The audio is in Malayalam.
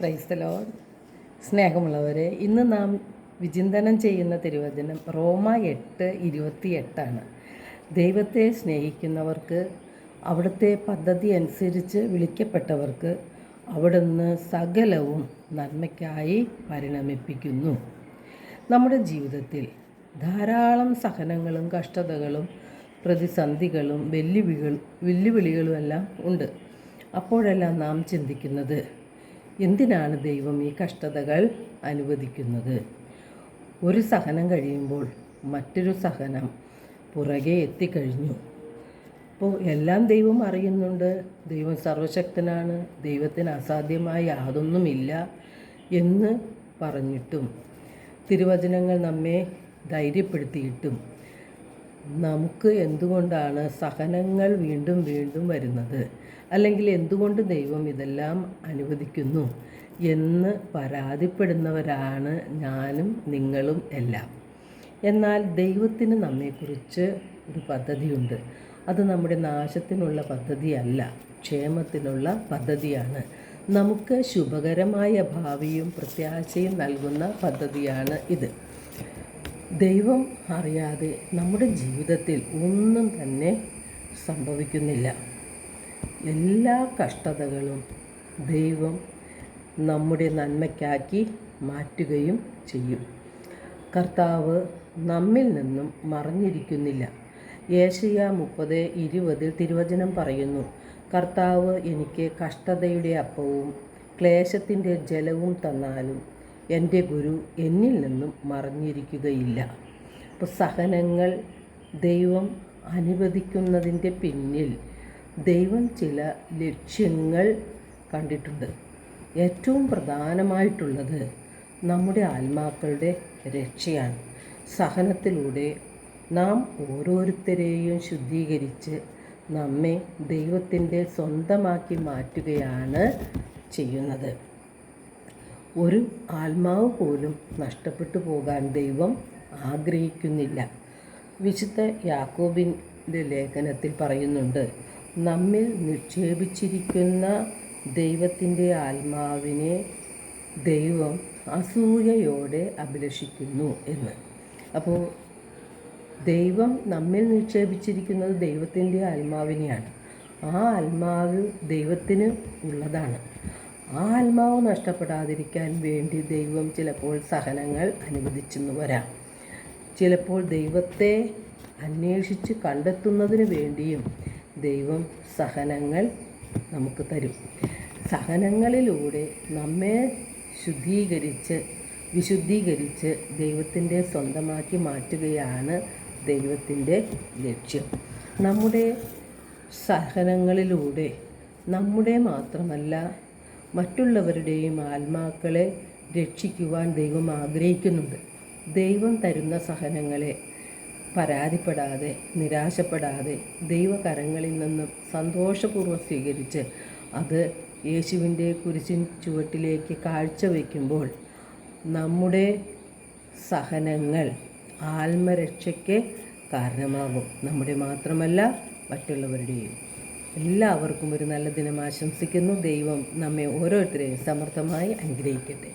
Praise the Lord. സ്നേഹമുള്ളവരെ, ഇന്ന് നാം വിചിന്തനം ചെയ്യുന്ന തിരുവചനം റോമ 8:28 ദൈവത്തെ സ്നേഹിക്കുന്നവർക്ക്, അവിടുത്തെ പദ്ധതി അനുസരിച്ച് വിളിക്കപ്പെട്ടവർക്ക് അവിടുന്ന് സകലവും നന്മയ്ക്കായി പരിണമിപ്പിക്കുന്നു. നമ്മുടെ ജീവിതത്തിൽ ധാരാളം സഹനങ്ങളും കഷ്ടതകളും പ്രതിസന്ധികളും വെല്ലുവിളികളുമെല്ലാം ഉണ്ട്. അപ്പോഴെല്ലാം നാം ചിന്തിക്കുന്നത്, എന്തിനാണ് ദൈവം ഈ കഷ്ടതകൾ അനുവദിക്കുന്നത്? ഒരു സഹനം കഴിയുമ്പോൾ മറ്റൊരു സഹനം പുറകെ എത്തിക്കഴിഞ്ഞു. അപ്പോൾ എല്ലാം ദൈവം അറിയുന്നുണ്ട്. ദൈവം സർവശക്തനാണ്, ദൈവത്തിന് അസാധ്യമായി യാതൊന്നുമില്ല എന്ന് പറഞ്ഞിട്ടും, തിരുവചനങ്ങൾ നമ്മെ ധൈര്യപ്പെടുത്തിയിട്ടും നമുക്ക് എന്തുകൊണ്ടാണ് സഹനങ്ങൾ വീണ്ടും വീണ്ടും വരുന്നത്, അല്ലെങ്കിൽ എന്തുകൊണ്ട് ദൈവം ഇതെല്ലാം അനുവദിക്കുന്നു എന്ന് പരാതിപ്പെടുന്നവരാണ് ഞാനും നിങ്ങളും എല്ലാം. എന്നാൽ ദൈവത്തിന് നമ്മെക്കുറിച്ച് ഒരു പദ്ധതിയുണ്ട്. അത് നമ്മുടെ നാശത്തിനുള്ള പദ്ധതിയല്ല, ക്ഷേമത്തിനുള്ള പദ്ധതിയാണ്. നമുക്ക് ശുഭകരമായ ഭാവിയും പ്രത്യാശയും നൽകുന്ന പദ്ധതിയാണ് ഇത്. ദൈവം അറിയാതെ നമ്മുടെ ജീവിതത്തിൽ ഒന്നും തന്നെ സംഭവിക്കുന്നില്ല. എല്ലാ കഷ്ടതകളും ദൈവം നമ്മുടെ നന്മയ്ക്കാക്കി മാറ്റുകയും ചെയ്യും. കർത്താവ് നമ്മിൽ നിന്നും മറഞ്ഞിരിക്കുന്നില്ല. യേശയ്യാ 30:20 തിരുവചനം പറയുന്നു, കർത്താവ് എനിക്ക് കഷ്ടതയുടെ അപ്പവും ക്ലേശത്തിൻ്റെ ജലവും തന്നാലും എൻ്റെ ഗുരു എന്നിൽ നിന്നും മറഞ്ഞിരിക്കുകയില്ല. അപ്പോൾ സഹനങ്ങൾ ദൈവം അനുവദിക്കുന്നതിൻ്റെ പിന്നിൽ ദൈവം ചില ലക്ഷ്യങ്ങൾ കണ്ടിട്ടുണ്ട്. ഏറ്റവും പ്രധാനമായിട്ടുള്ളത് നമ്മുടെ ആത്മാക്കളുടെ രക്ഷയാണ്. സഹനത്തിലൂടെ നാം ഓരോരുത്തരെയും ശുദ്ധീകരിച്ച് നമ്മെ ദൈവത്തിൻ്റെ സ്വന്തമാക്കി മാറ്റുകയാണ് ചെയ്യുന്നത്. ഒരു ആത്മാവ് പോലും നഷ്ടപ്പെട്ടു പോകാൻ ദൈവം ആഗ്രഹിക്കുന്നില്ല. വിശുദ്ധ യാക്കോബിൻ്റെ ലേഖനത്തിൽ പറയുന്നുണ്ട്, നമ്മിൽ നിക്ഷേപിച്ചിരിക്കുന്ന ദൈവത്തിൻ്റെ ആത്മാവിനെ ദൈവം അസൂയയോടെ അഭിലഷിക്കുന്നു എന്ന്. അപ്പോൾ ദൈവം നമ്മിൽ നിക്ഷേപിച്ചിരിക്കുന്നത് ദൈവത്തിൻ്റെ ആത്മാവിനെയാണ്. ആ ആത്മാവ് ദൈവത്തിന് ഉള്ളതാണ്. ആ ആത്മാവ് നഷ്ടപ്പെടാതിരിക്കാൻ വേണ്ടി ദൈവം ചിലപ്പോൾ സഹനങ്ങൾ അനുവദിച്ചെന്ന് വരാം. ചിലപ്പോൾ ദൈവത്തെ അന്വേഷിച്ച് കണ്ടെത്തുന്നതിന് വേണ്ടിയും ദൈവം സഹനങ്ങൾ നമുക്ക് തരും. സഹനങ്ങളിലൂടെ നമ്മെ വിശുദ്ധീകരിച്ച് ദൈവത്തിൻ്റെ സ്വന്തമാക്കി മാറ്റുകയാണ് ദൈവത്തിൻ്റെ ലക്ഷ്യം. നമ്മുടെ സഹനങ്ങളിലൂടെ നമ്മുടെ മാത്രമല്ല മറ്റുള്ളവരുടെയും ആത്മാക്കളെ രക്ഷിക്കുവാൻ ദൈവം ആഗ്രഹിക്കുന്നുണ്ട്. ദൈവം തരുന്ന സഹനങ്ങളെ പരാതിപ്പെടാതെ, നിരാശപ്പെടാതെ ദൈവകരങ്ങളിൽ നിന്നും സന്തോഷപൂർവ്വം സ്വീകരിച്ച് അത് യേശുവിൻ്റെ കുരിശിൻ ചുവട്ടിലേക്ക് കാഴ്ചവെക്കുമ്പോൾ നമ്മുടെ സഹനങ്ങൾ ആത്മരക്ഷയ്ക്ക് കാരണമാകും. നമ്മുടെ മാത്രമല്ല മറ്റുള്ളവരുടെയും. എല്ലാവർക്കും ഒരു നല്ല ദിനം ആശംസിക്കുന്നു. ദൈവം നമ്മെ ഓരോരുത്തരെയും സമൃദ്ധമായി അനുഗ്രഹിക്കട്ടെ.